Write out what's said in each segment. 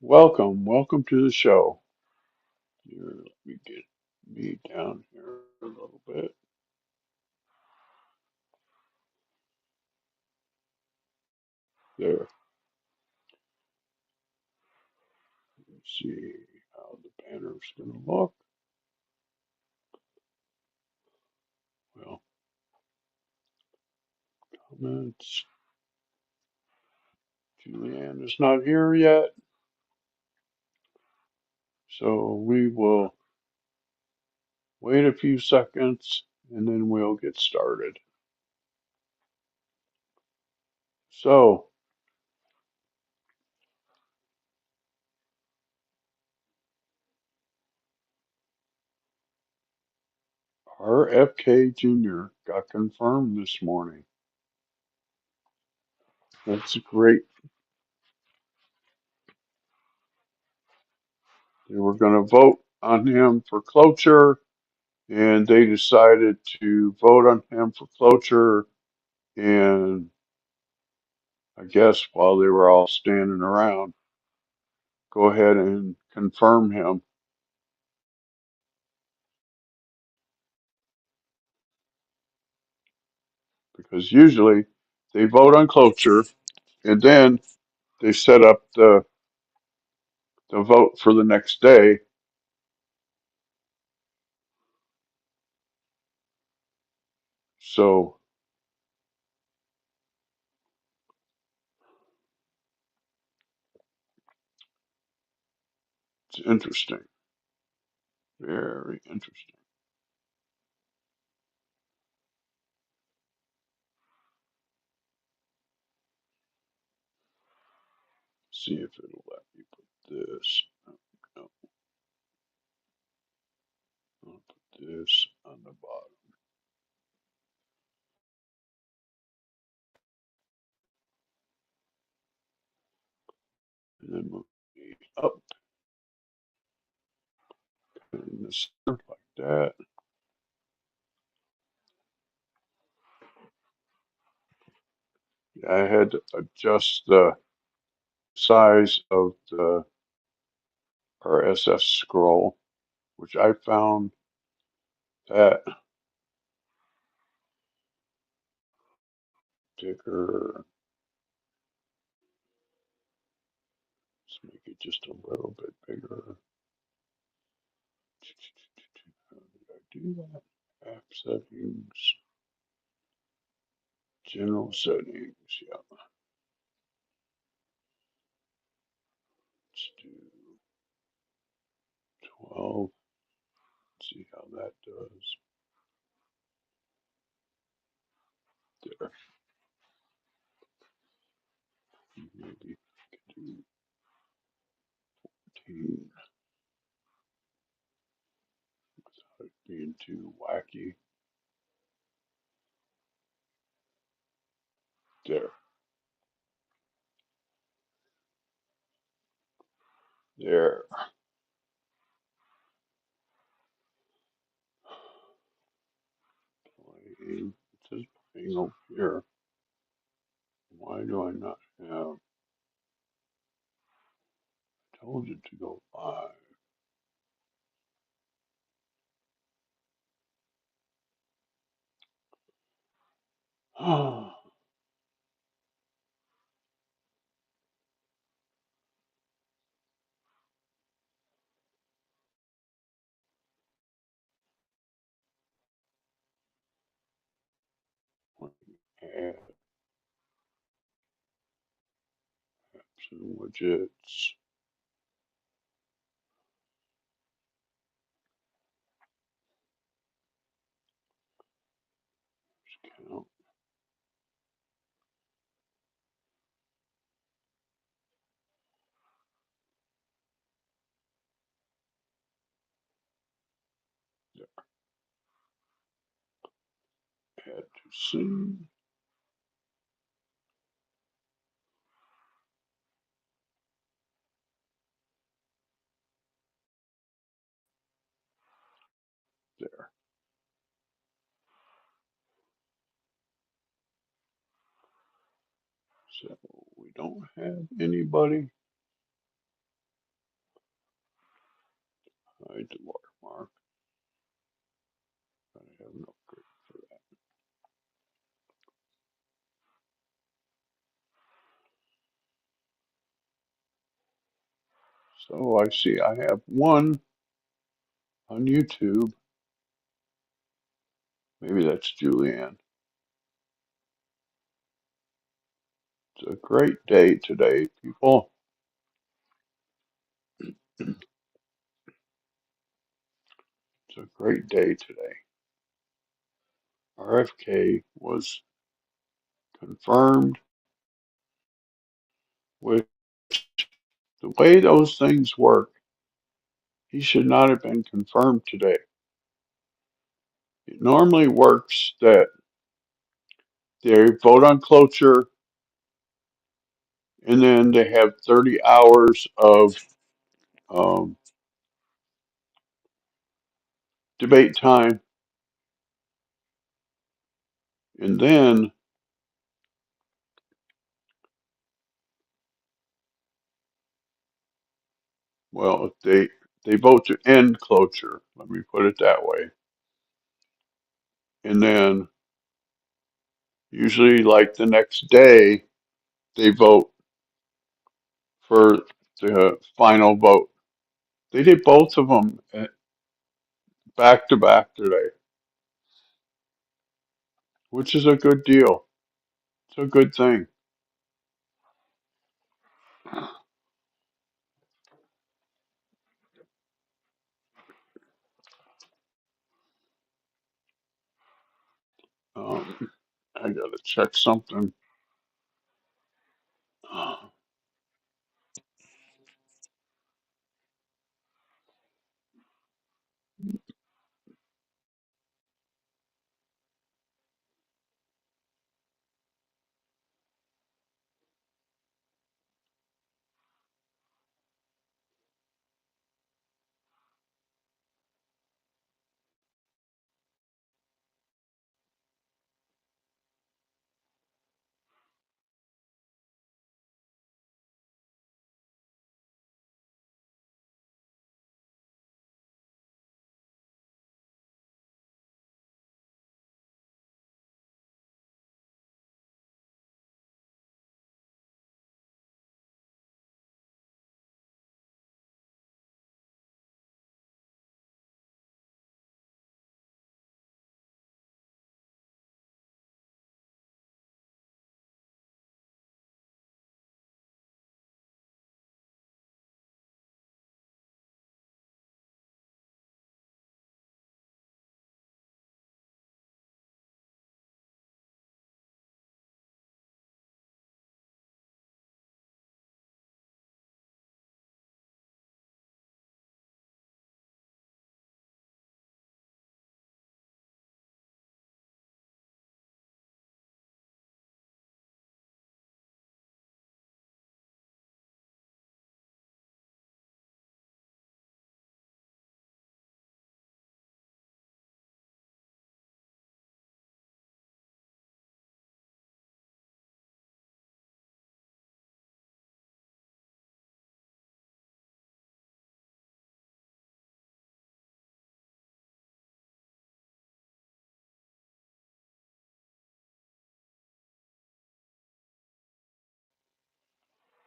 Welcome to the show. Here, let me get me down here a little bit. There. Let's see how the banner's going to look. Well, comments. Julianne is not here yet, so we will wait a few seconds and then we'll get started. So, RFK Jr. got confirmed this morning. That's great. They were going to vote on him for cloture, and they decided to vote on him for cloture. And I guess while they were all standing around, go ahead and confirm him, because usually they vote on cloture and then they set up the vote for the next day. So it's interesting, very interesting. See if it'll let me put this. No, I'll put this on the bottom and then move it up in the center like that. I had to adjust the size of the RSS scroll, which I found that ticker. Let's make it just a little bit bigger. How did I do that? App settings, general settings. Yeah, let's do 12. See how that does. There. Maybe I could do 14 without it being too wacky. There. There. Playing. It says playing over here. Why do I not have? I told you to go live. Add some widgets. Count. Add to scene. There. So we don't have anybody. hide the watermark. I have no grade for that. So I see I have one on YouTube. Maybe that's Julianne. It's a great day today, people. It's a great day today. RFK was confirmed, which the way those things work, he should not have been confirmed today. It normally works that they vote on cloture and then they have 30 hours of um, debate time. And then, well, if they vote to end cloture, let me put it that way. And then usually like the next day, they vote for the final vote. They did both of them back to back today, which is a good deal. It's a good thing. Um, I gotta check something.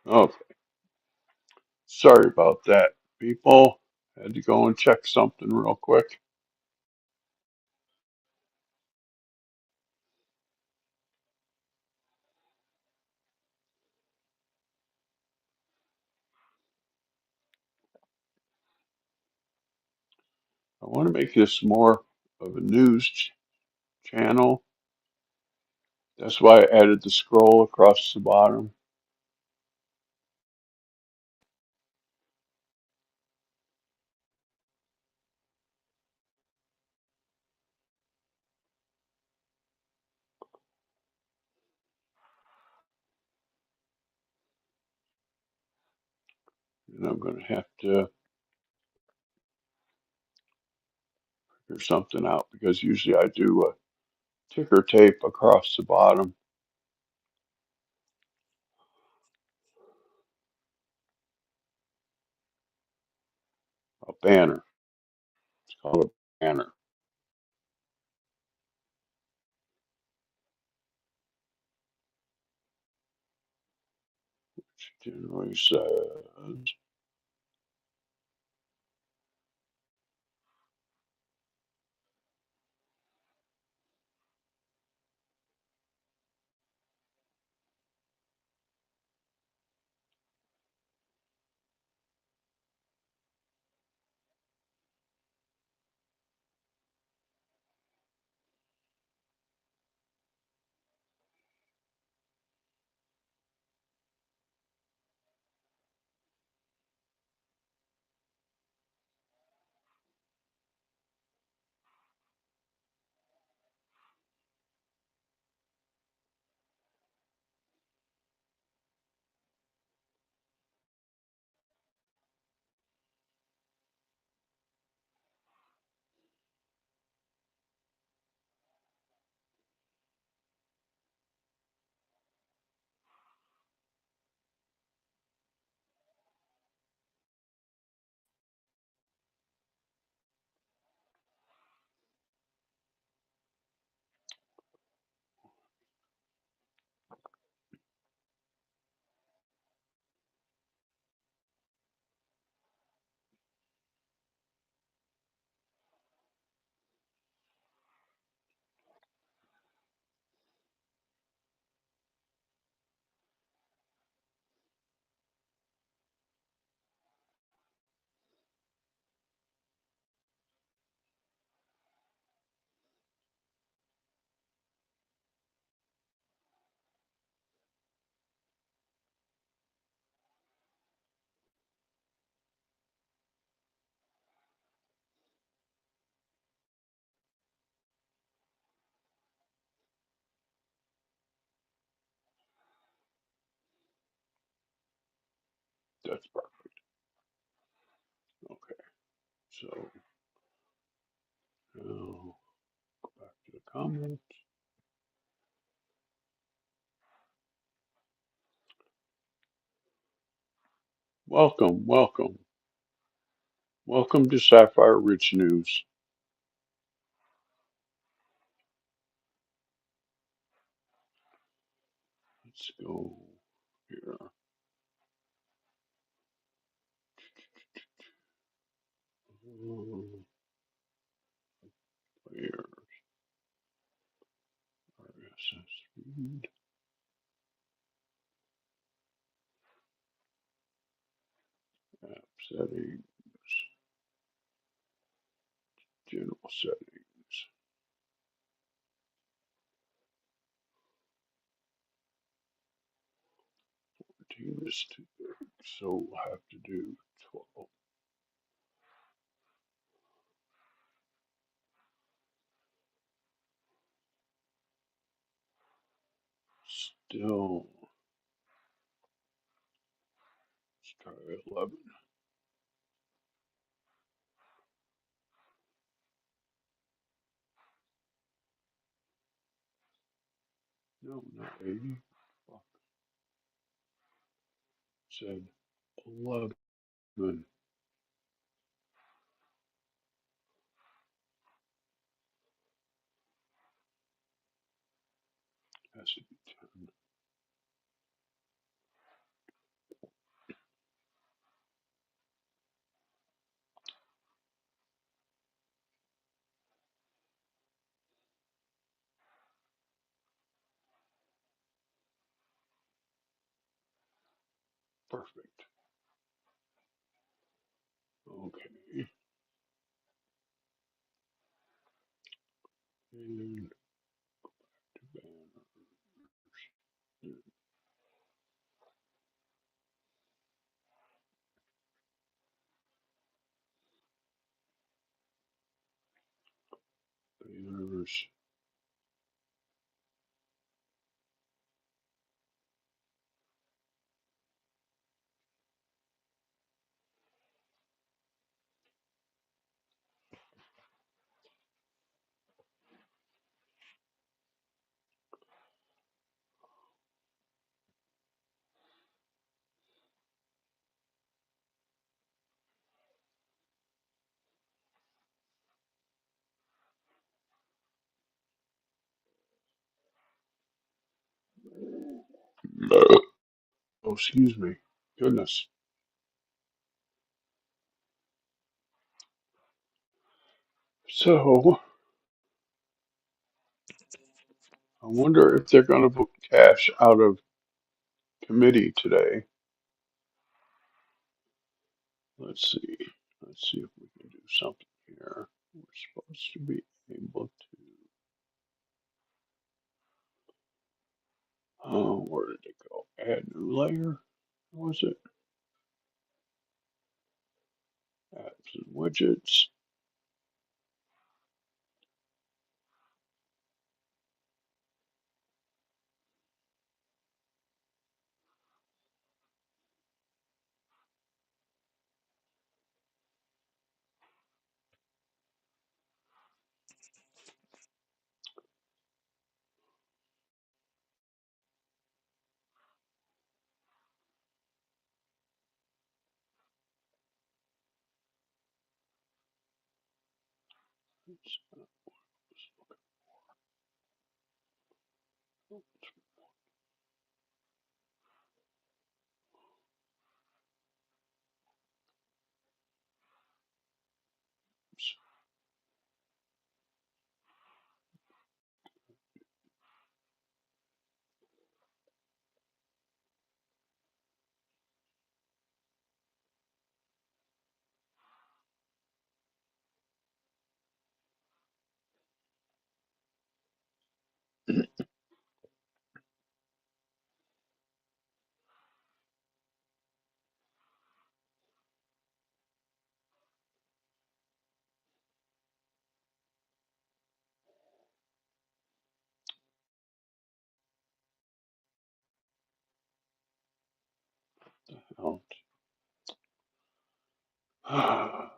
Oh, sorry about that, people. Had to go and check something real quick. I want to make this more of a news channel. That's why I added the scroll across the bottom. And I'm going to have to figure something out because usually I do a ticker tape across the bottom, a banner. It's called a banner, which generally says that's perfect. Okay, so now back to the comments. Welcome, welcome, welcome to Sapphire Rich News. Let's go here. Here, RSS feed, app settings, general settings. Team is too big, so we'll have to do 12. Still, let's try 11. No, not 80. Fuck. Said 11. Has to be 10. Perfect. Okay. And to banners. Banners. Oh, excuse me. Goodness. So, I wonder if they're going to vote cash out of committee today. Let's see. Let's see if we can do something here. We're supposed to be able to. Oh, where did it go? Add new layer. What was it? Apps and widgets. Out. I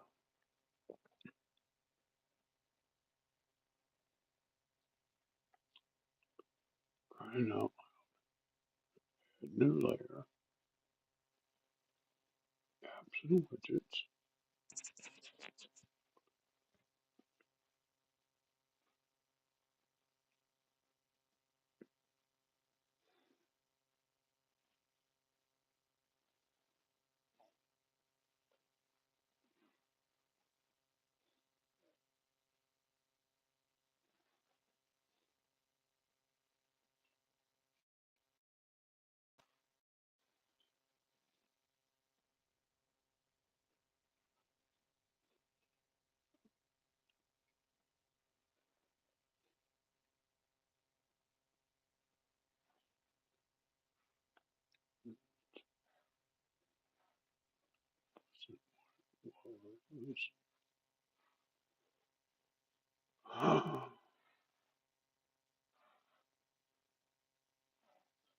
know. New layer. Apps and widgets.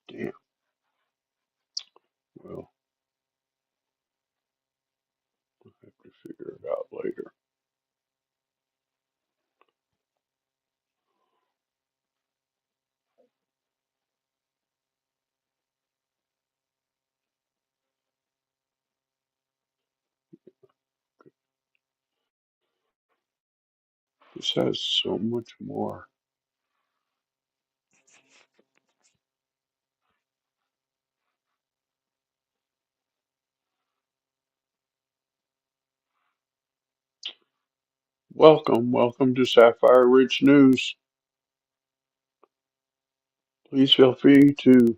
Damn. Well, I have to figure it out later. This has so much more. Welcome, welcome to Sapphire Ridge News. Please feel free to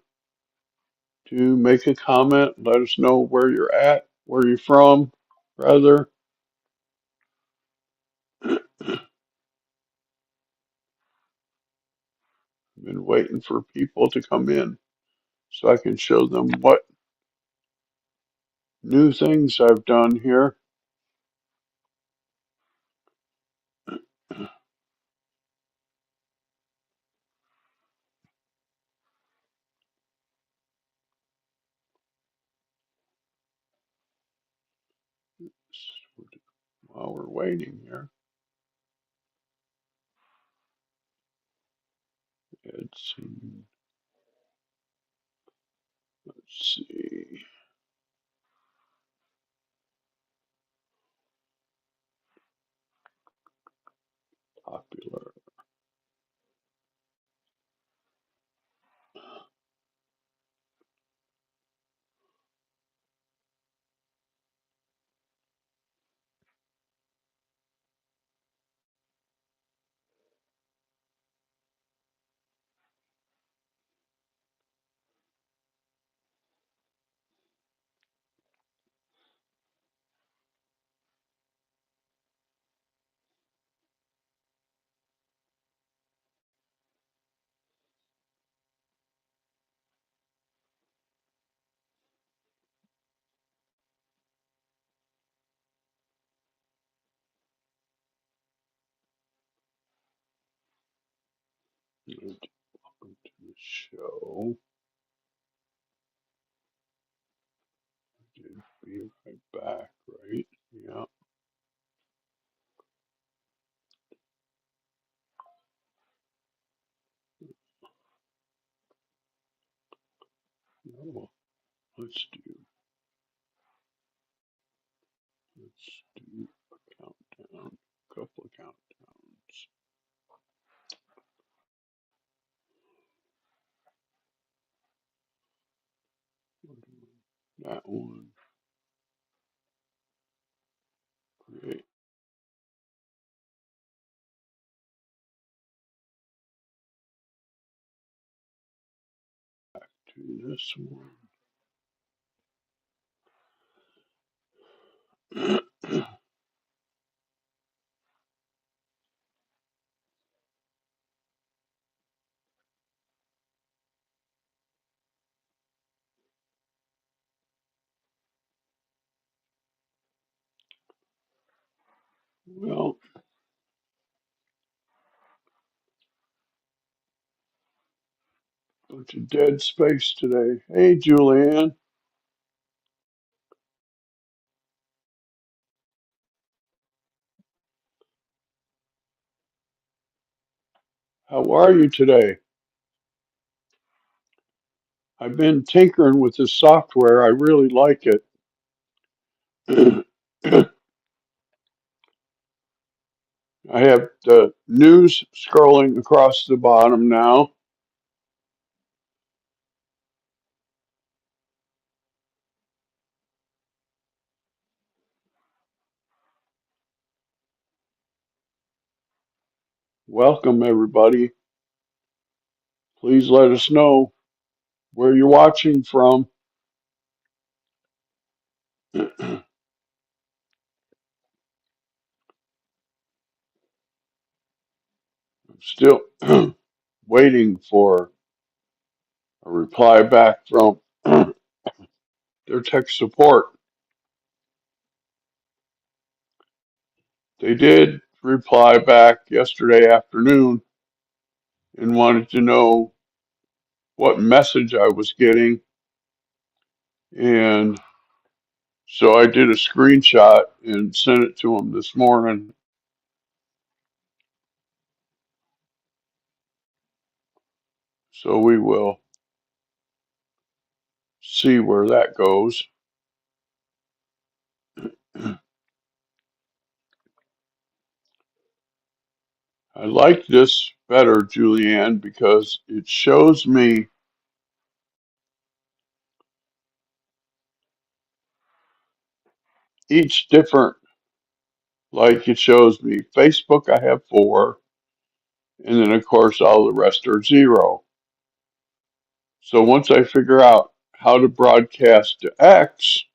make a comment. Let us know where you're at, where you're from, rather. I've been waiting for people to come in so I can show them what new things I've done here. While we're waiting here, it's let's see, popular. Welcome to the show. Did be right back, right? Yeah. No, let's do a countdown. A couple of countdowns. That one. Create to this one. Well, bunch of dead space today. Hey, Julianne, how are you today? I've been tinkering with this software. I really like it. I have the news scrolling across the bottom now. Welcome, everybody. Please let us know where you're watching from. I'm still waiting for a reply back from their tech support. They did reply back yesterday afternoon and wanted to know what message I was getting. And so I did a screenshot and sent it to them this morning. So we will see where that goes. I like this better, Julianne, because it shows me each different, like it shows me Facebook, I have 4, and then of course all the rest are 0. So once I figure out how to broadcast to X,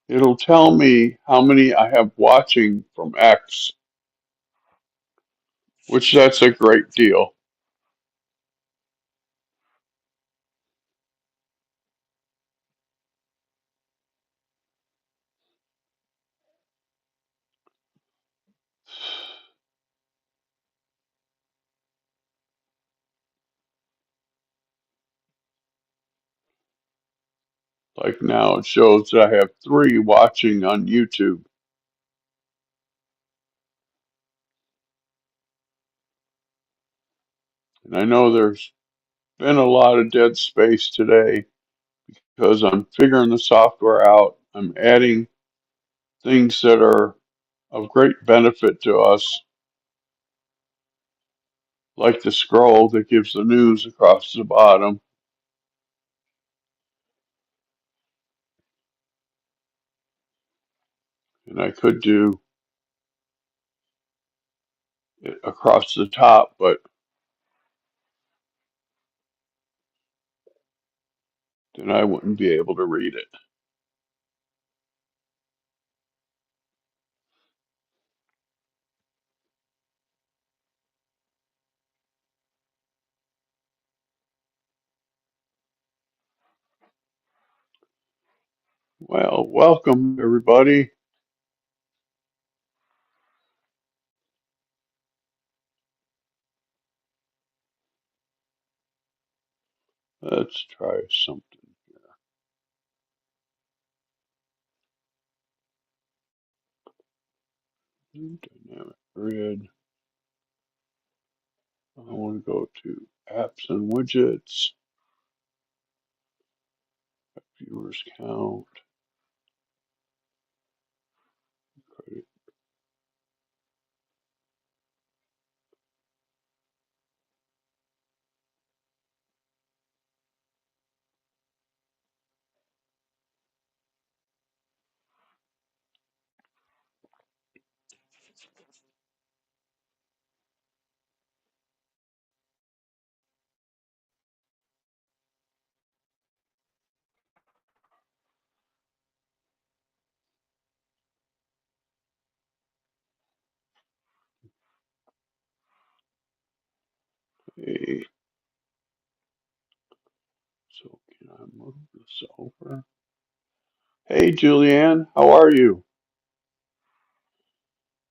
it'll tell me how many I have watching from X, which that's a great deal. Like now it shows that I have 3 watching on YouTube. And I know there's been a lot of dead space today because I'm figuring the software out. I'm adding things that are of great benefit to us, like the scroll that gives the news across the bottom. And I could do it across the top, but then I wouldn't be able to read it. Well, welcome everybody. Let's try something here. Dynamic grid. I want to go to apps and widgets, viewers count, credit. Hey, so can I move this over? Hey, Julianne, how are you?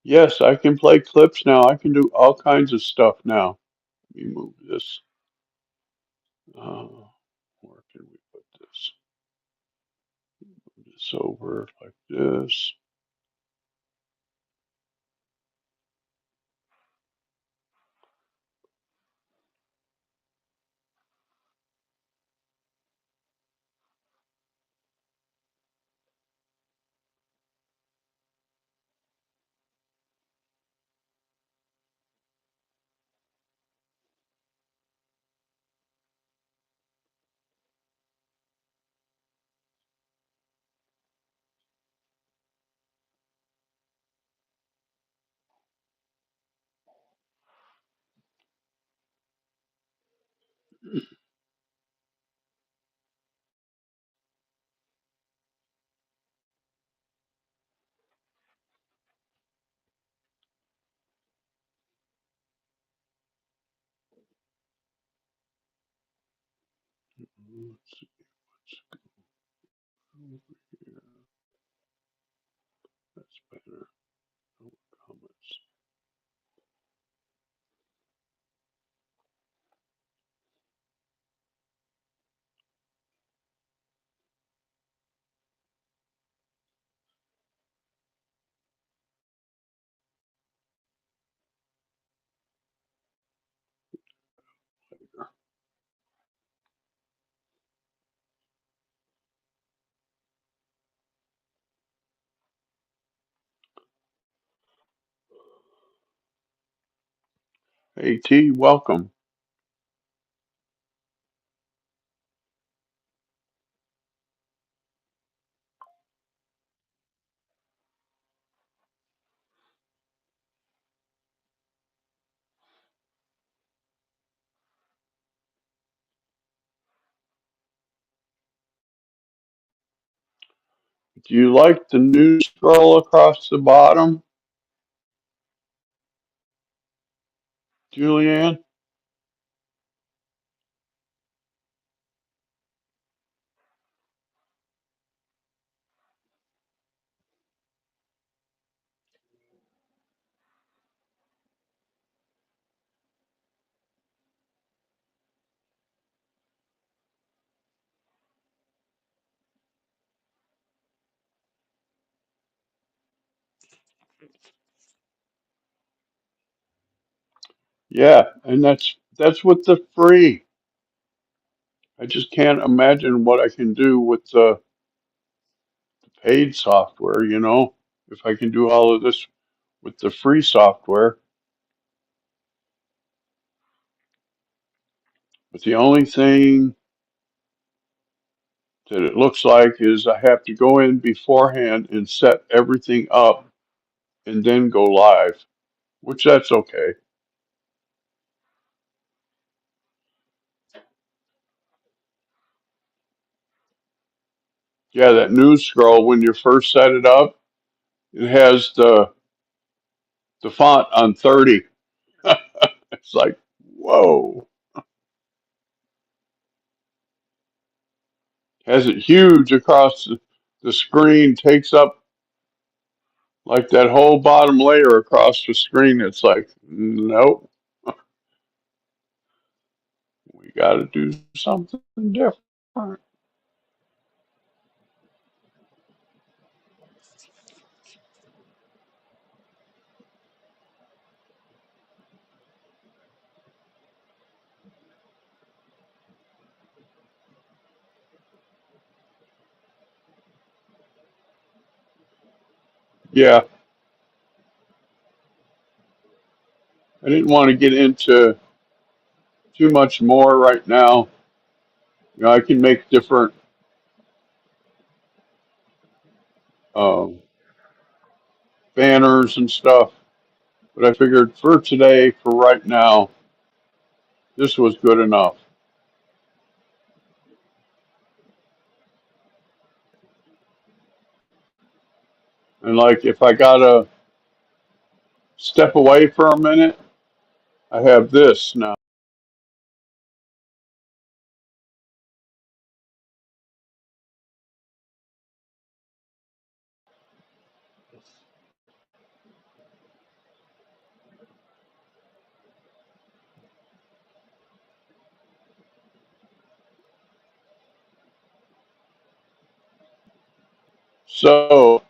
Yes, I can play clips now. I can do all kinds of stuff now. Let me move this. Uh, where can we put this? Move this over like this. Let's see over here. That's better. No comments. Hey, T, welcome. Do you like the new scroll across the bottom, Julianne? Yeah, and that's with the free. I just can't imagine what I can do with the paid software, you know? If I can do all of this with the free software. But the only thing that it looks like is I have to go in beforehand and set everything up and then go live, which that's okay. Yeah, that news scroll when you first set it up, it has the font on 30. It's like, whoa. Has it huge across the screen, takes up like that whole bottom layer across the screen. It's like, nope. We got to do something different. Yeah, I didn't want to get into too much more right now. I can make different um, banners and stuff, but I figured for today, for right now, this was good enough. And like, if I gotta step away for a minute, I have this now. So,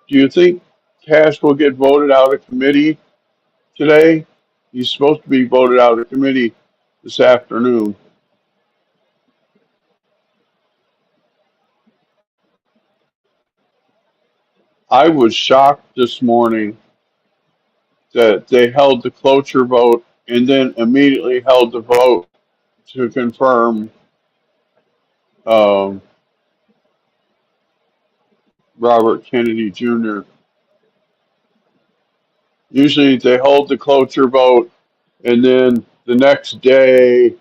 do you think Cash will get voted out of committee today? He's supposed to be voted out of committee this afternoon. I was shocked this morning that they held the cloture vote and then immediately held the vote to confirm um, Robert Kennedy Jr. Usually they hold the cloture vote and then the next day,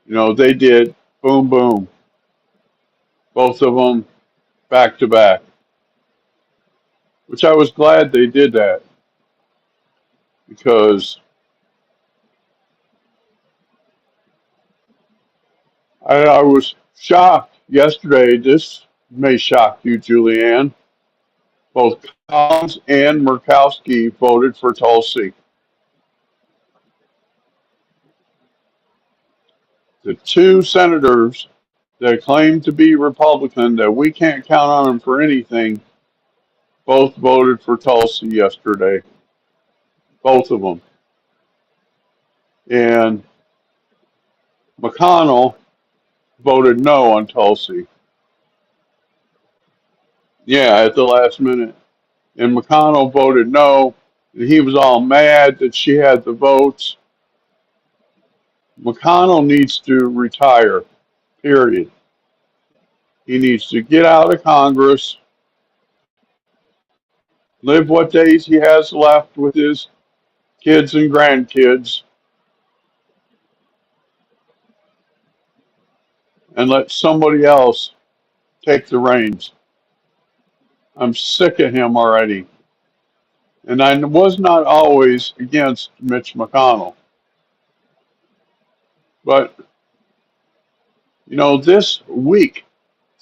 they did boom, boom, both of them back to back, which I was glad they did that because I was shocked yesterday. This may shock you, Julianne. Both Collins and Murkowski voted for Tulsi. The two senators that claim to be Republican, that we can't count on them for anything, both voted for Tulsi yesterday. Both of them. And McConnell voted no on Tulsi. Yeah, at the last minute. And McConnell voted no. And he was all mad that she had the votes. McConnell needs to retire, period. He needs to get out of Congress, live what days he has left with his kids and grandkids, and let somebody else take the reins. I'm sick of him already. And I was not always against Mitch McConnell. But, this week,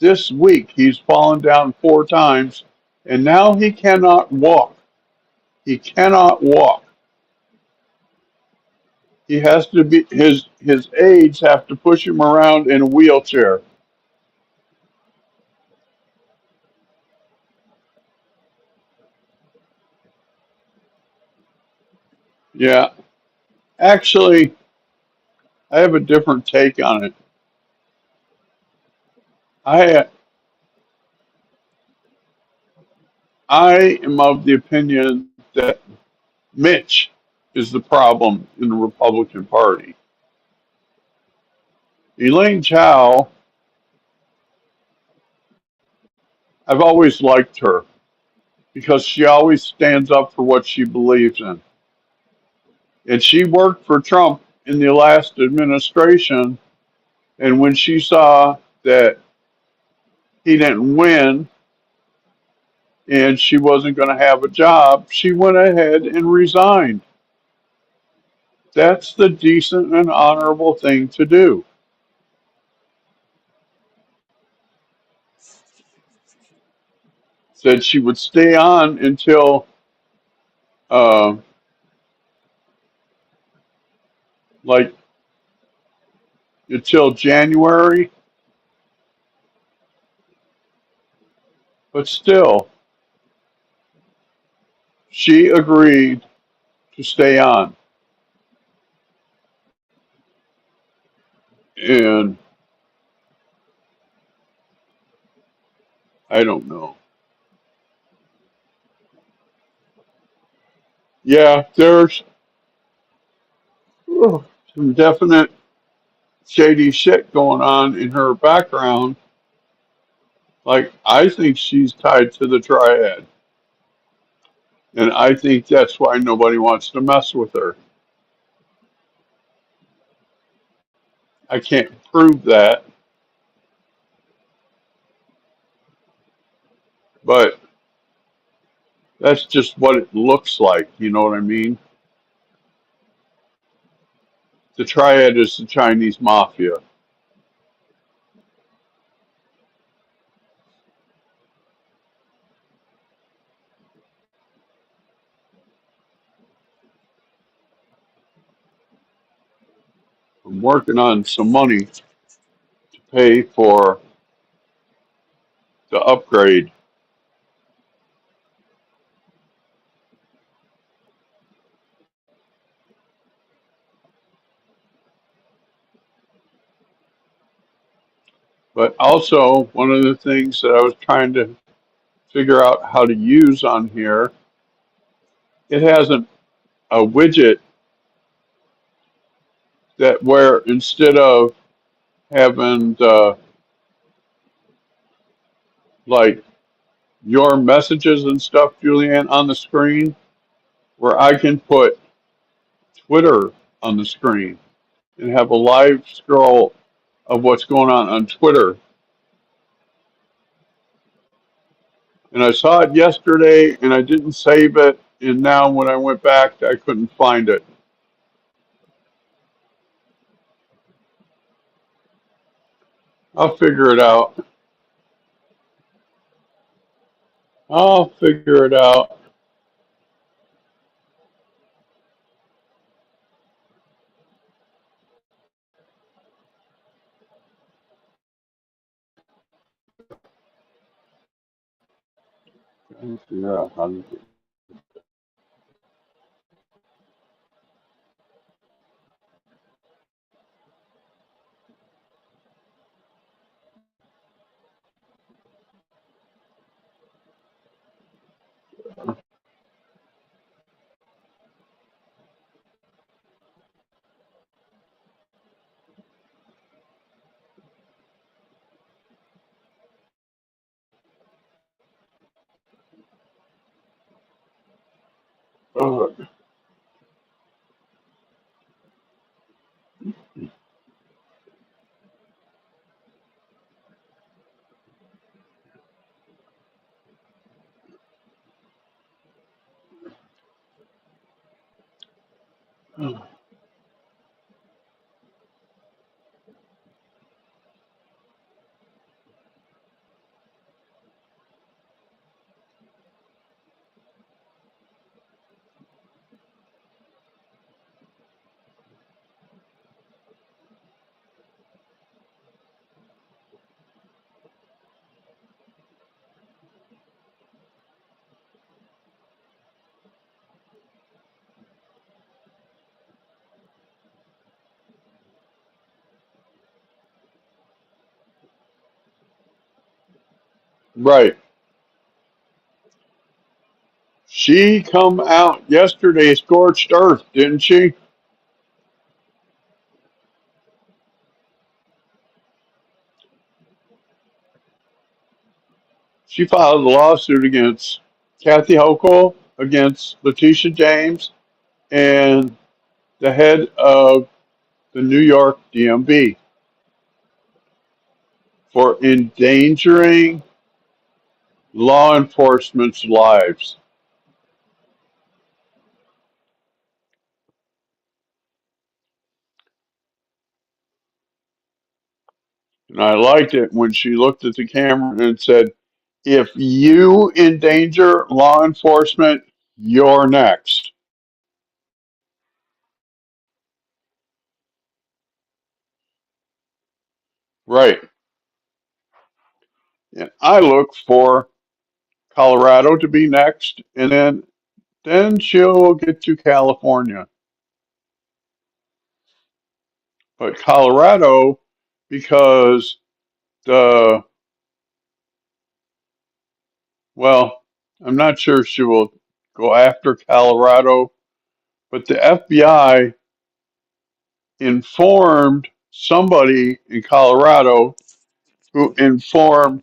he's fallen down 4 times, and now he cannot walk. He cannot walk. He has to be, his aides have to push him around in a wheelchair. Yeah, actually, I have a different take on it. I I am of the opinion that Mitch is the problem in the Republican Party. Elaine Chao, I've always liked her because she always stands up for what she believes in. And she worked for Trump in the last administration. And when she saw that he didn't win and she wasn't going to have a job, she went ahead and resigned. That's the decent and honorable thing to do. Said she would stay on until, uh, like, until January, but still, she agreed to stay on. And I don't know. Yeah, there's some definite shady shit going on in her background. Like, I think she's tied to the triad. And I think that's why nobody wants to mess with her. I can't prove that, but that's just what it looks like. You know what I mean? The triad is the Chinese mafia. I'm working on some money to pay for the upgrade, but also one of the things that I was trying to figure out how to use on here, it has a widget that where instead of having like your messages and stuff, Julianne, on the screen, where I can put Twitter on the screen and have a live scroll of what's going on Twitter. And I saw it yesterday and I didn't save it. And now when I went back, I couldn't find it. I'll figure it out. I'll figure it out. I'll figure out how to do it. Right. She come out yesterday scorched earth, didn't she? She filed a lawsuit against Kathy Hochul, against Letitia James, and the head of the New York DMV for endangering law enforcement's lives. And I liked it when she looked at the camera and said, if you endanger law enforcement, you're next. Right. And I look for Colorado to be next, and then she'll get to California. But Colorado, because the well, I'm not sure she will go after Colorado, but the FBI informed somebody in Colorado who informed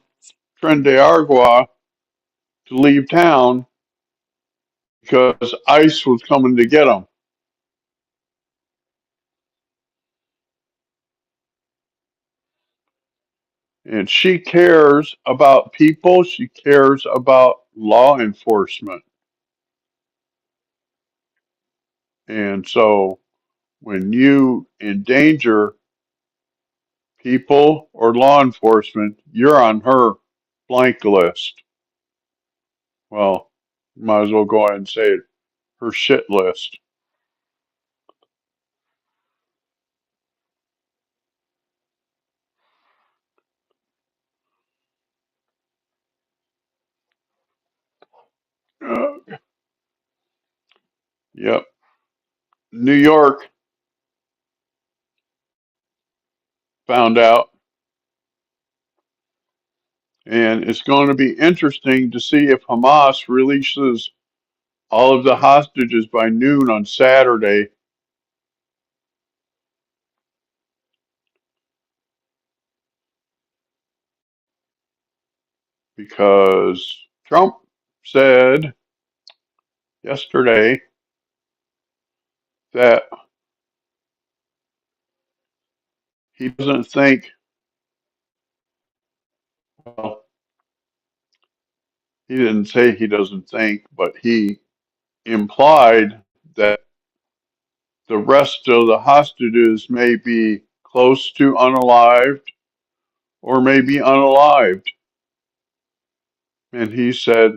Tren de Aragua to leave town because ICE was coming to get him. And she cares about people, she cares about law enforcement. And so when you endanger people or law enforcement, you're on her blank list. Well, might as well go ahead and say it, her shit list. Yep. New York found out, and it's going to be interesting to see if Hamas releases all of the hostages by noon on Saturday, because Trump said yesterday that he doesn't think, well, he didn't say he doesn't think, but he implied that the rest of the hostages may be close to unalived or may be unalived. And he said,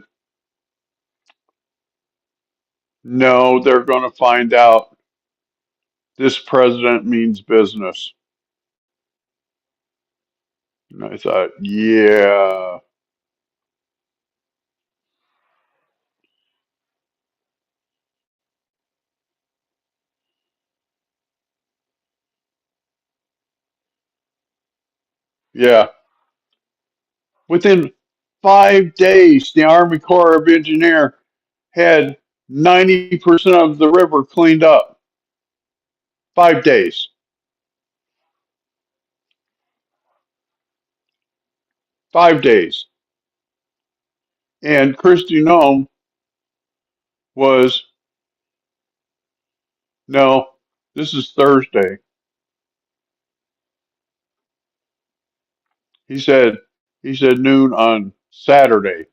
no, they're going to find out this president means business. And I thought, yeah, yeah. Within 5 days, the Army Corps of Engineers had 90% of the river cleaned up. 5 days. 5 days. And Christy Nome was, no, this is Thursday. He said he said noon on Saturday.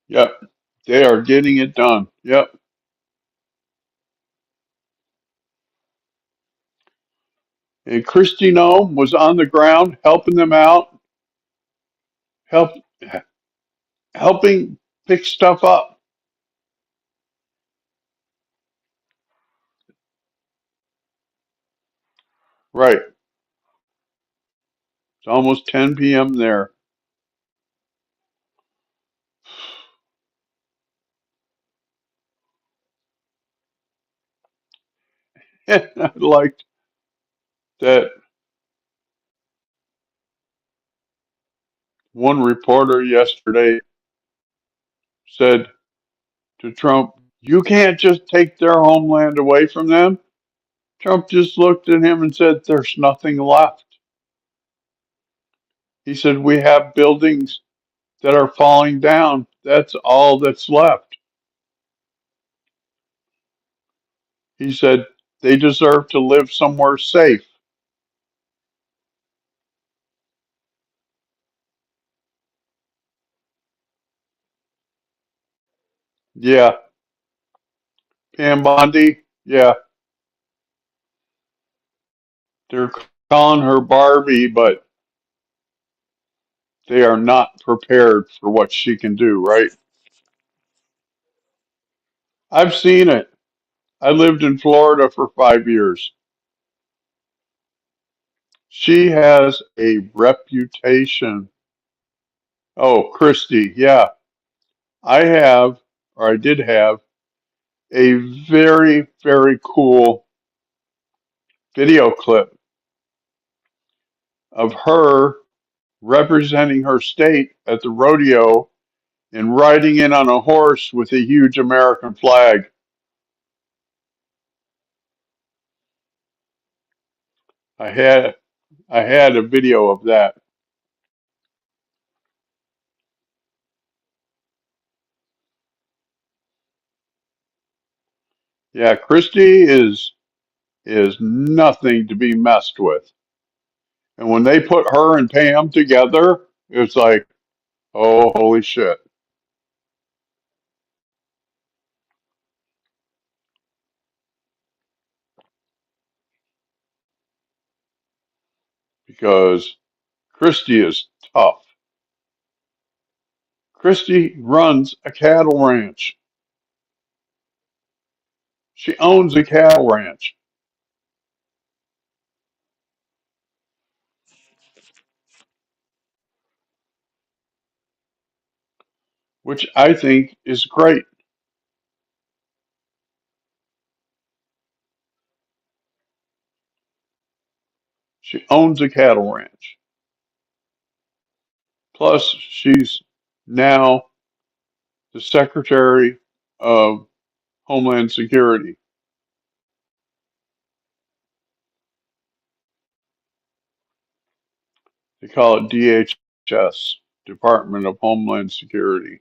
Yep. They are getting it done. Yep. And Christy Nome was on the ground helping them out, help helping pick stuff up. Right. It's almost 10 p.m. there. And I liked that one reporter yesterday said to Trump, you can't just take their homeland away from them. Trump just looked at him and said, there's nothing left. He said, we have buildings that are falling down. That's all that's left. He said, they deserve to live somewhere safe. Yeah, Pam Bondi. Yeah, they're calling her Barbie, but they are not prepared for what she can do, right? I've seen it. I lived in Florida for 5 years. She has a reputation. Oh, Christy, yeah. I have, or I did have, a very, very cool video clip of her representing her state at the rodeo and riding in on a horse with a huge American flag. I had I had a video of that. Yeah, Christy is nothing to be messed with. And when they put her and Pam together, it's like, oh, holy shit. Because Christy is tough. Christy runs a cattle ranch. She owns a cattle ranch, which I think is great. She owns a cattle ranch. Plus, she's now the Secretary of Homeland Security. They call it DHS, Department of Homeland Security.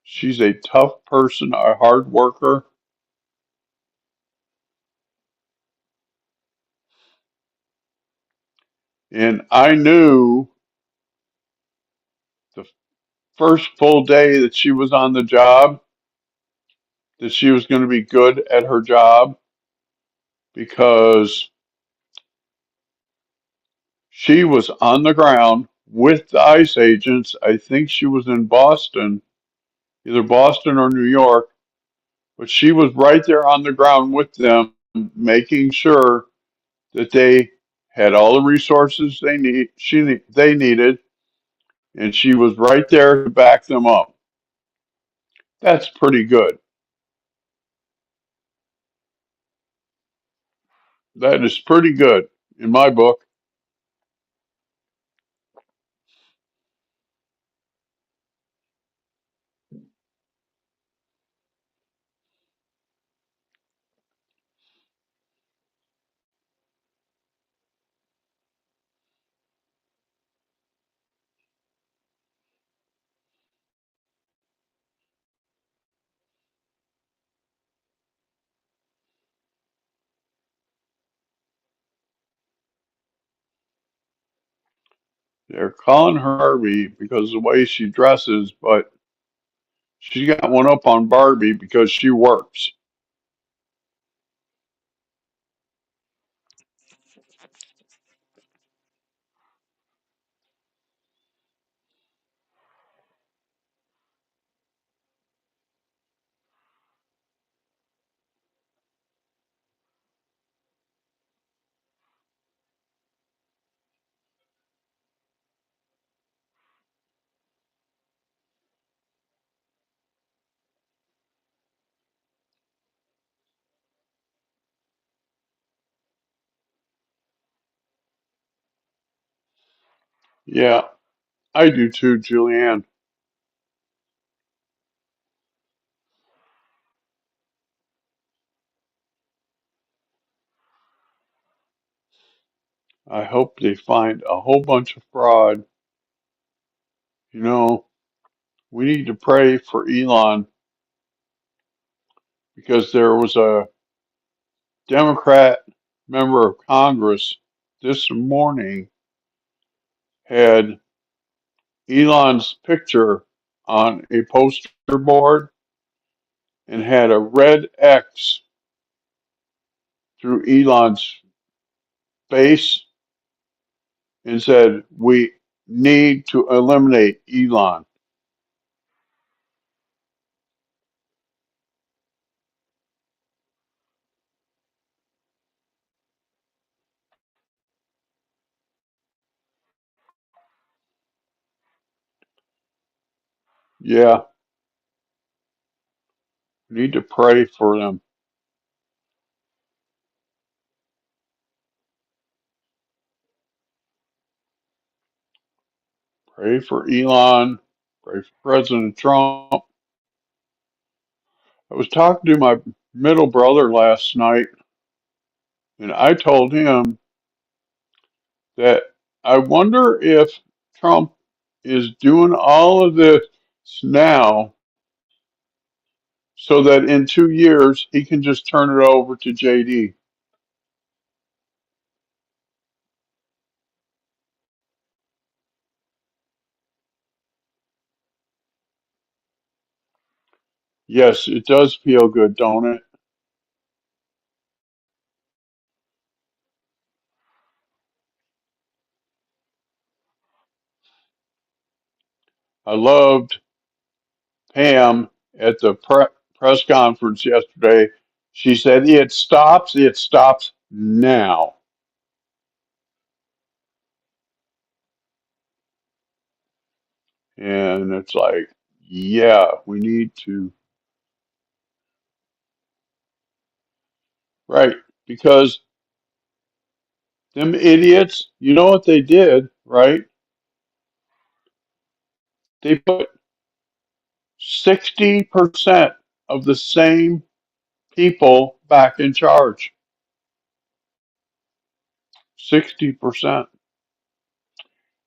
She's a tough person, a hard worker, and I knew the first full day that she was on the job that she was going to be good at her job because she was on the ground with the ICE agents. I think she was in Boston, either Boston or New York, but she was right there on the ground with them, making sure that they had all the resources they needed, and she was right there to back them up. That's pretty good. That is pretty good in my book. They're calling her Harvey because of the way she dresses, but she got one up on Barbie because she works. Yeah, I do too, Julianne. I hope they find a whole bunch of fraud. You know, we need to pray for Elon because there was a Democrat member of Congress this morning had Elon's picture on a poster board and had a red X through Elon's face and said, "We need to eliminate Elon." Yeah, we need to pray for them. Pray for Elon. Pray for President Trump. I was talking to my middle brother last night, and I told him that I wonder if Trump is doing all of this now so that in 2 years he can just turn it over to JD. Yes, it does feel good, don't it? I loved Pam at the press conference yesterday. She said, it stops now. And it's like, yeah, we need to, right? Because them idiots, you know what they did, right? They put 60% of the same people back in charge. 60%.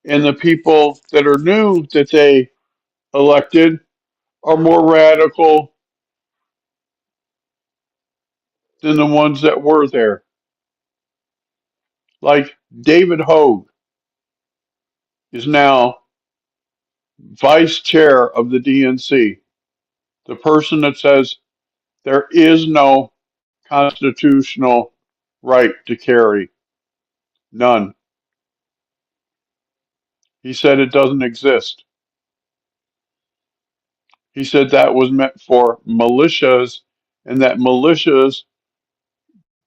And the people that are new that they elected are more radical than the ones that were there. Like David Hogue is now vice chair of the DNC, the person that says there is no constitutional right to carry. None. He said it doesn't exist. He said that was meant for militias and that militias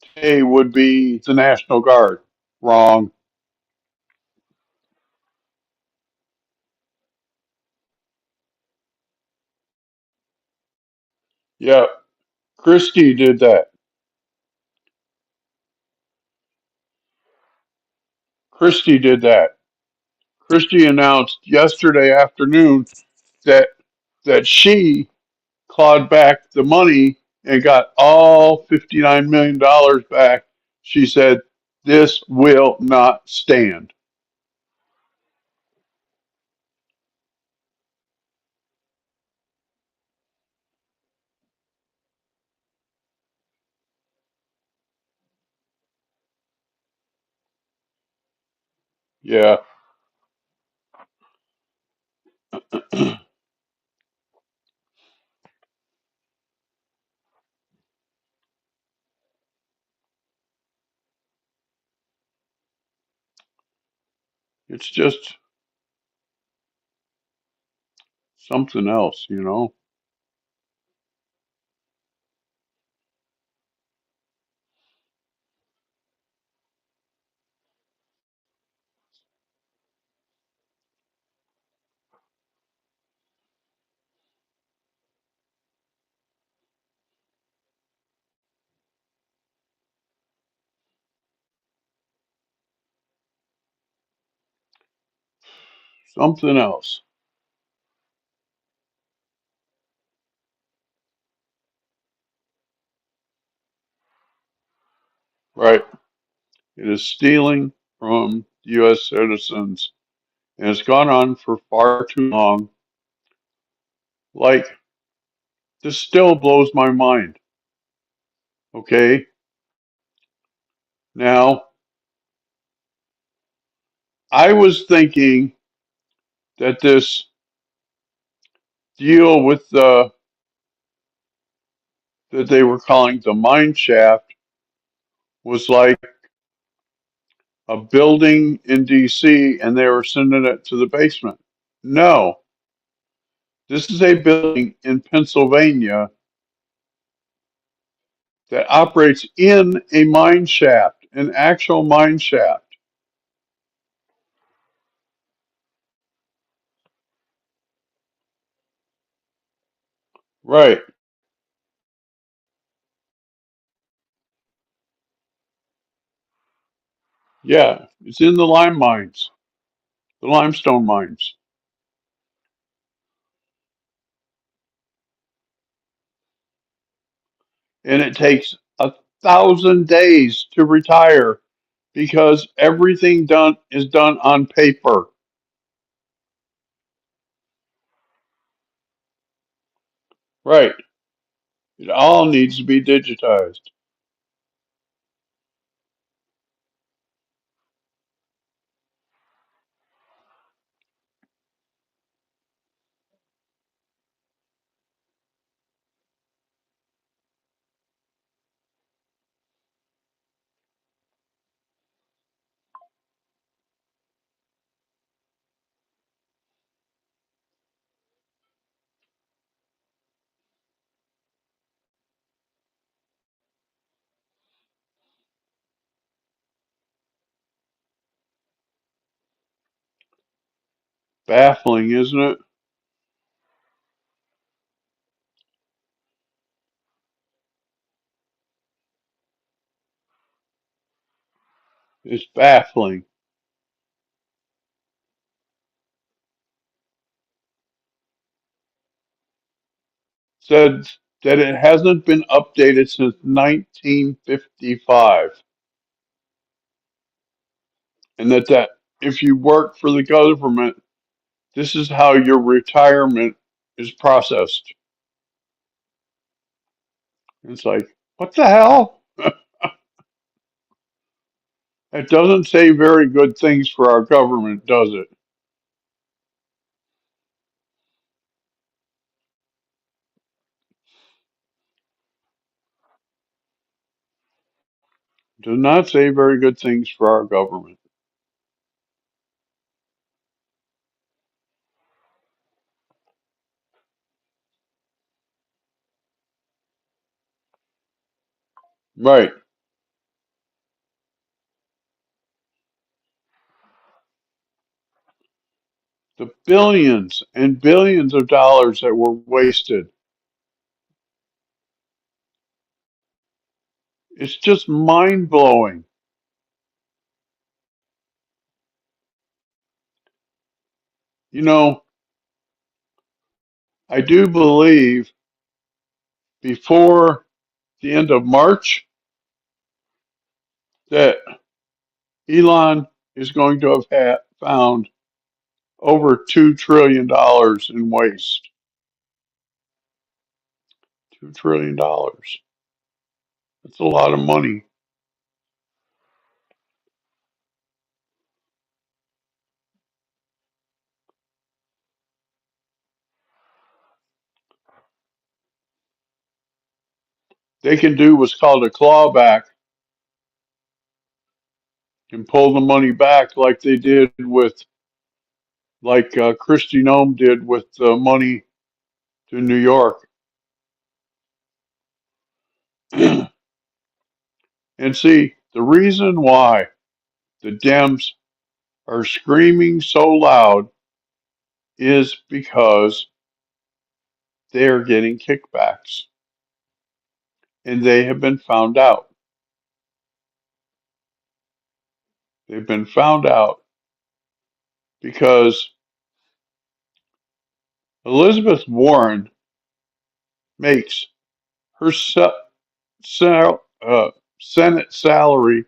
today would be the National Guard. Wrong. Yeah, Christie did that. Christie did that. Christie announced yesterday afternoon that she clawed back the money and got all $59 million back. She said, "This will not stand." Yeah, it's just something else, you know? Something else. Right. It is stealing from U.S. citizens, and it's gone on for far too long. Like, this still blows my mind. Okay. Now, I was thinking that this deal with the that they were calling the mine shaft was like a building in DC and they were sending it to the basement. No, this is a building in Pennsylvania that operates in a mine shaft, an actual mine shaft. Right. Yeah, it's in the lime mines, the limestone mines. And it takes 1,000 days to retire because everything done is done on paper. Right. It all needs to be digitized. Baffling, isn't it? It's baffling. Said that it hasn't been updated since 1955, and that if you work for the government, this is how your retirement is processed. It's like, what the hell? It doesn't say very good things for our government, does it? Does not say very good things for our government. Right. The billions and billions of dollars that were wasted. It's just mind blowing. You know, I do believe before the end of March that Elon is going to have found over $2 trillion in waste. $2 trillion. That's a lot of money. They can do what's called a clawback and pull the money back like they did with, like Christy Nome did with the money to New York. And see, the reason why the Dems are screaming so loud is because they are getting kickbacks and they have been found out. They've been found out because Elizabeth Warren makes her sal- uh, Senate salary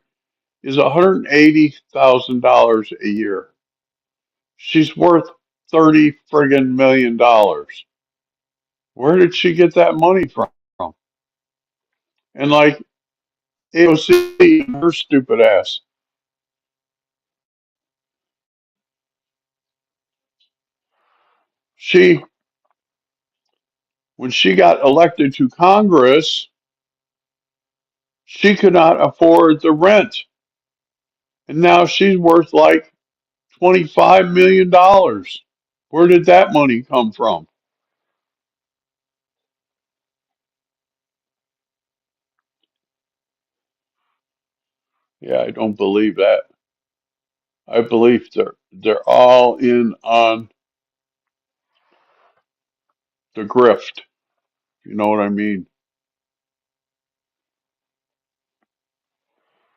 is $180,000 a year. She's worth 30 friggin' million dollars. Where did she get that money from? And like AOC, her stupid ass, She, when she got elected to Congress, she could not afford the rent. And now she's worth like $25 million. Where did that money come from? Yeah, I don't believe that. I believe they're all in on the grift. You know what I mean?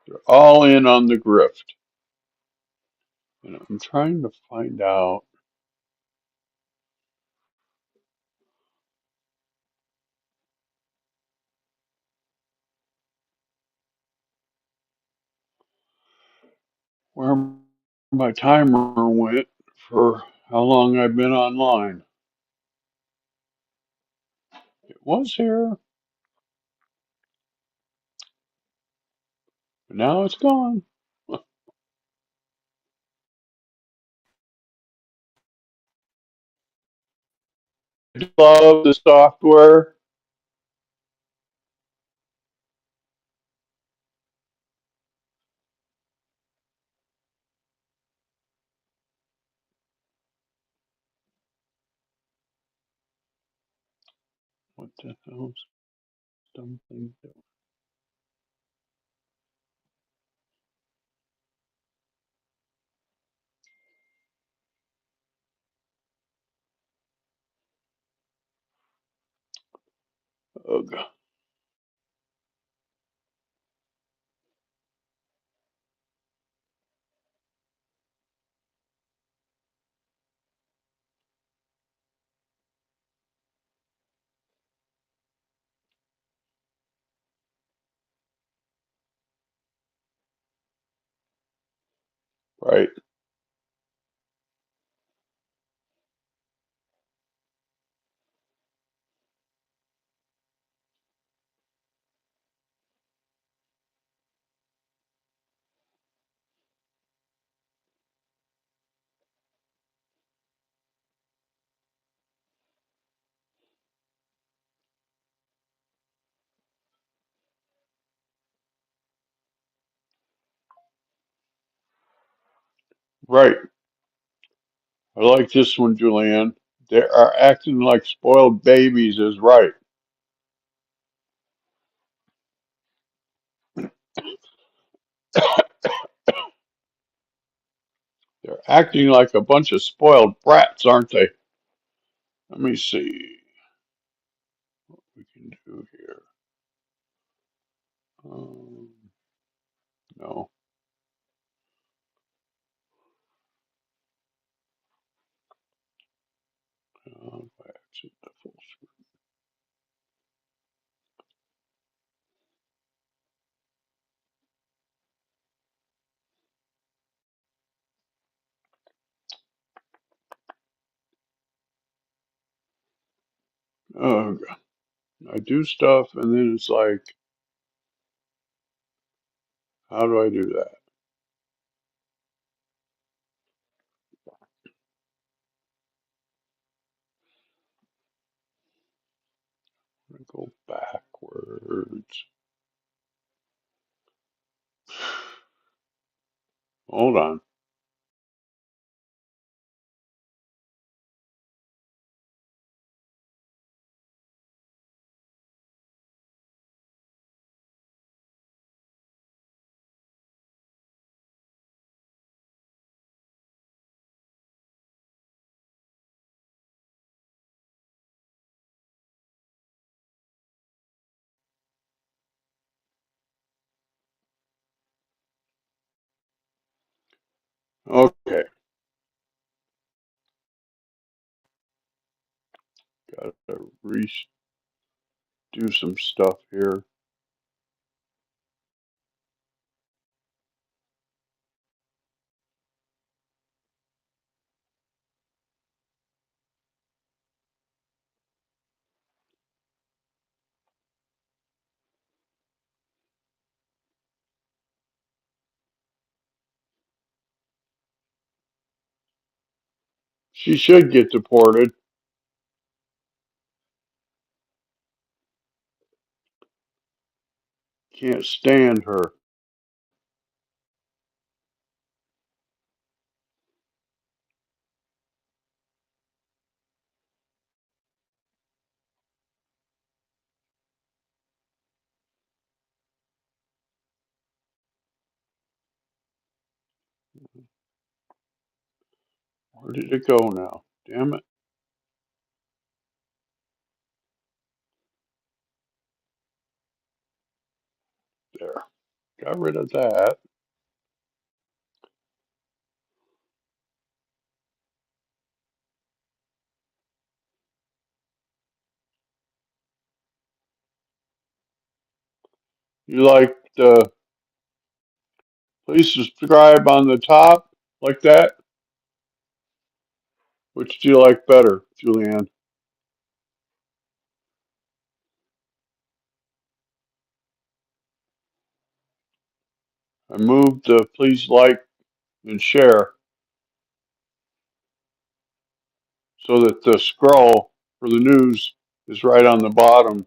They're all in on the grift. And I'm trying to find out where my timer went for how long I've been online. It was here, but now it's gone. I love the software. What the hell's something? Ugh. Right, right. I like this one, Julianne. They are acting like spoiled babies is right. They're acting like a bunch of spoiled brats, aren't they? Let me see what we can do here. Um, no. Exit the full screen. I do stuff and then it's like, how do I do that? I go backwards. Hold on. Okay, gotta do some stuff here. She should get deported. Can't stand her. Where did it go now? Damn it. There. Got rid of that. You like the please subscribe on the top like that? Which do you like better, Julianne? I moved the please like and share so that the scroll for the news is right on the bottom.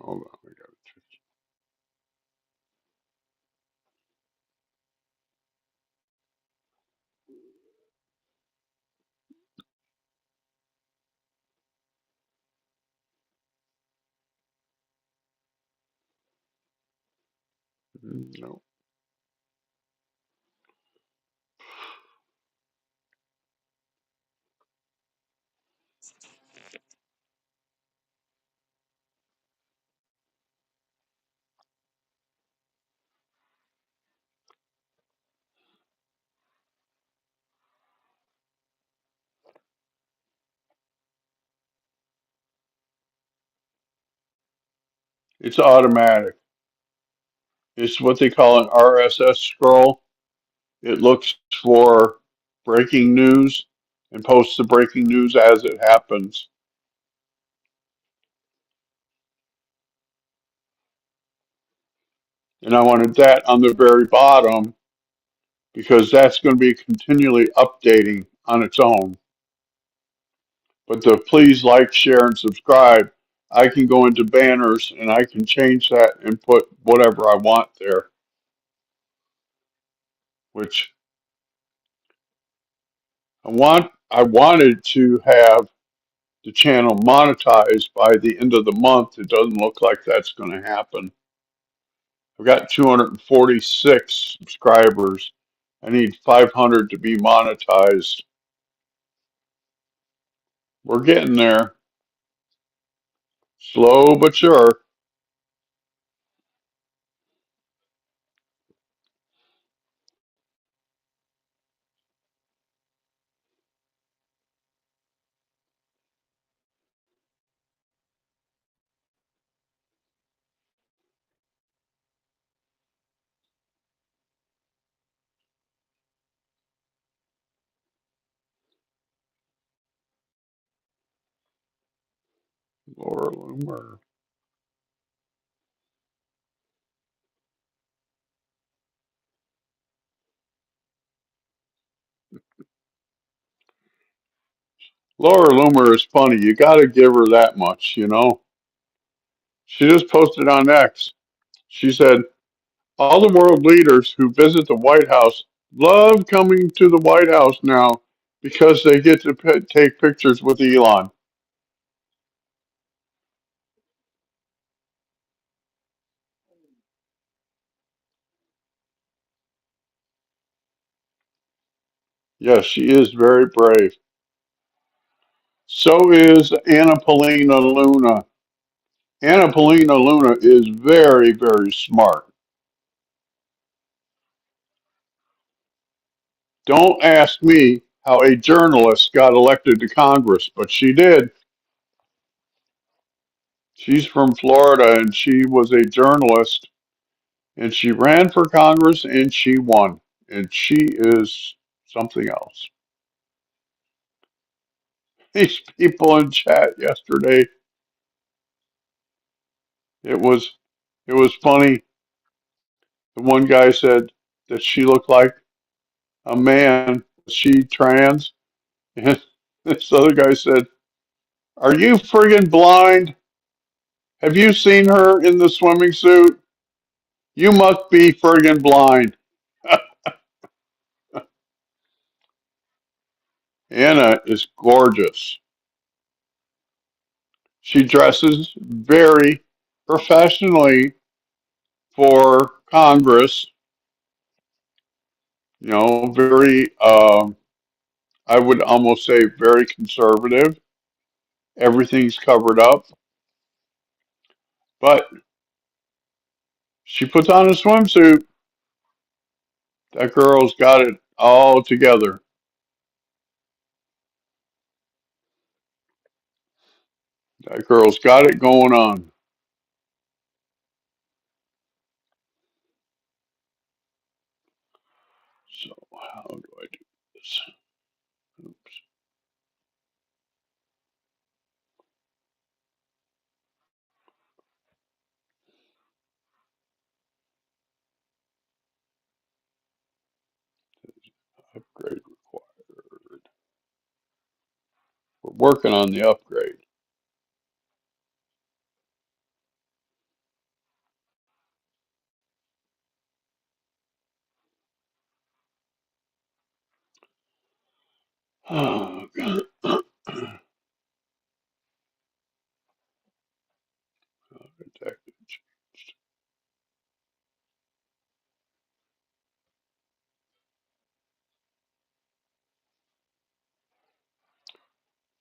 Hold on, we got no. It's automatic. It's what they call an RSS scroll. It looks for breaking news and posts the breaking news as it happens. And I wanted that on the very bottom because that's going to be continually updating on its own. But the please like, share, and subscribe, I can go into banners and I can change that and put whatever I want there, which I wanted to have the channel monetized by the end of the month. It doesn't look like that's going to happen. I've got 246 subscribers. I need 500 to be monetized. We're getting there, slow but sure. Laura Loomer. Laura Loomer is funny. You got to give her that much, you know. She just posted on X. She said, all the world leaders who visit the White House love coming to the White House now because they get to take pictures with Elon. Yes, she is very brave. So is Anna Paulina Luna. Anna Paulina Luna is very, very smart. Don't ask me how a journalist got elected to Congress, but she did. She's from Florida and she was a journalist and she ran for Congress and she won. And she is something else. these people in chat yesterday. It was it was funny. The one guy said that she looked like a man. Was she trans? And this other guy said, "Are you friggin' blind? Have you seen her in the swimming suit? You must be friggin' blind." Anna is gorgeous. She dresses very professionally for Congress. You know, very, I would almost say very conservative. Everything's covered up. But she puts on a swimsuit. That girl's got it all together. That girl's got it going on. So, how do I do this? Oops. Upgrade required. We're working on the upgrade. Oh, God.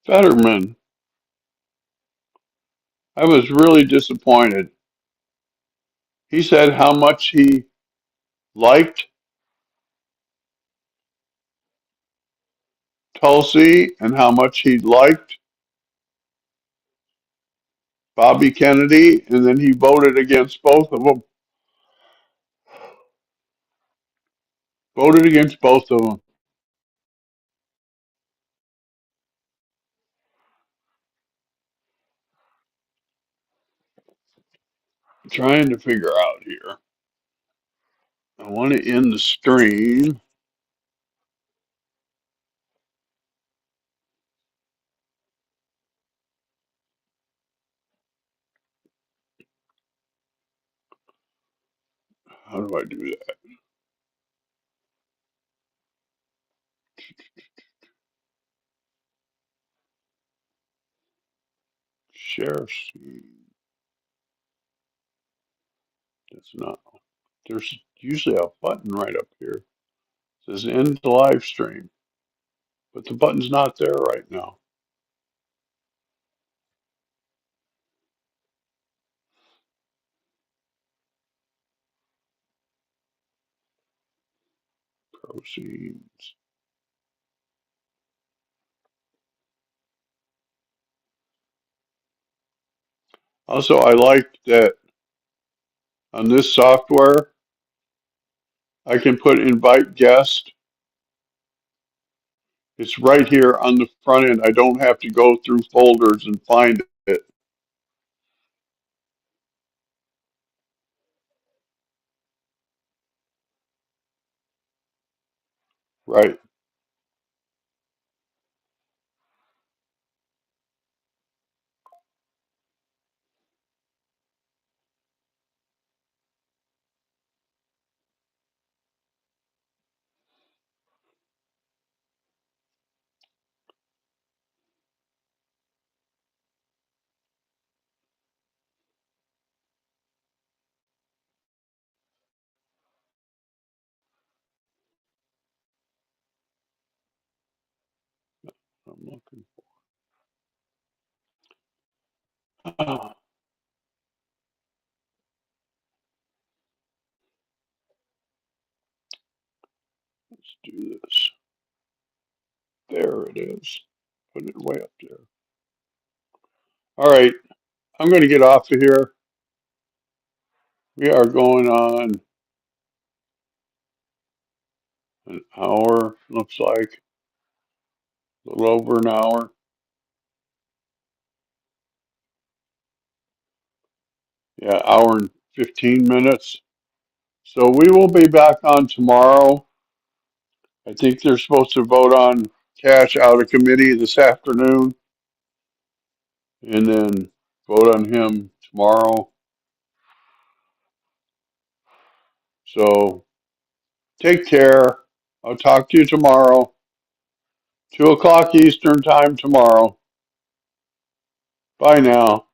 Fetterman, I was really disappointed. He said how much he liked Tulsi and how much he liked Bobby Kennedy, and then he voted against both of them. Voted against both of them. Trying to figure out here. I want to end the stream. How do I do that? Share screen. It's not. There's usually a button right up here. It says end the live stream, but the button's not there right now. Proceeds. Also, I like that on this software, I can put invite guest. It's right here on the front end. I don't have to go through folders and find it. Right. I'm looking. Ah, let's do this. There it is. Put it way up there. All right. I'm going to get off of here. We are going on an hour, looks like a little over an hour. Yeah, hour and 15 minutes. So we will be back on tomorrow. I think they're supposed to vote on Cash out of committee this afternoon and then vote on him tomorrow. So take care. I'll talk to you tomorrow. 2 o'clock Eastern time tomorrow. Bye now.